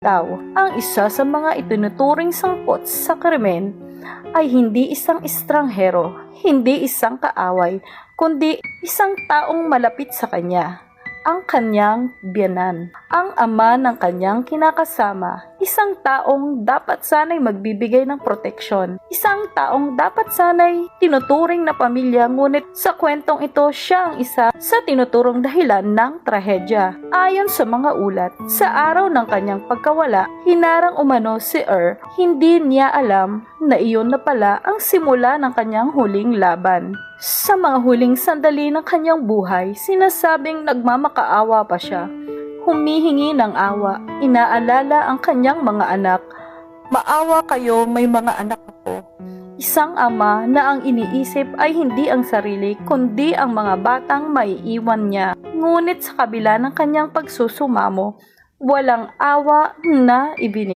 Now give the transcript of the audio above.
tao. Ang isa sa mga itinuturing sangkot sa krimen ay hindi isang estranghero, hindi isang kaaway, kundi isang taong malapit sa kanya, ang kanyang biyenan, ang ama ng kanyang kinakasama, isang taong dapat sanay magbibigay ng proteksyon, isang taong dapat sanay tinuturing na pamilya, ngunit sa kwentong ito siya ang isa sa tinuturong dahilan ng trahedya. Ayon sa mga ulat, sa araw ng kanyang pagkawala, hinarang umano si hindi niya alam na iyon na pala ang simula ng kanyang huling laban. Sa mga huling sandali ng kanyang buhay, sinasabing nagmamakaawa pa siya. Humihingi ng awa, inaalala ang kanyang mga anak. Maawa kayo, may mga anak ako. Isang ama na ang iniisip ay hindi ang sarili, kundi ang mga batang maiiwan niya. Ngunit sa kabila ng kanyang pagsusumamo, walang awa na ibinigay.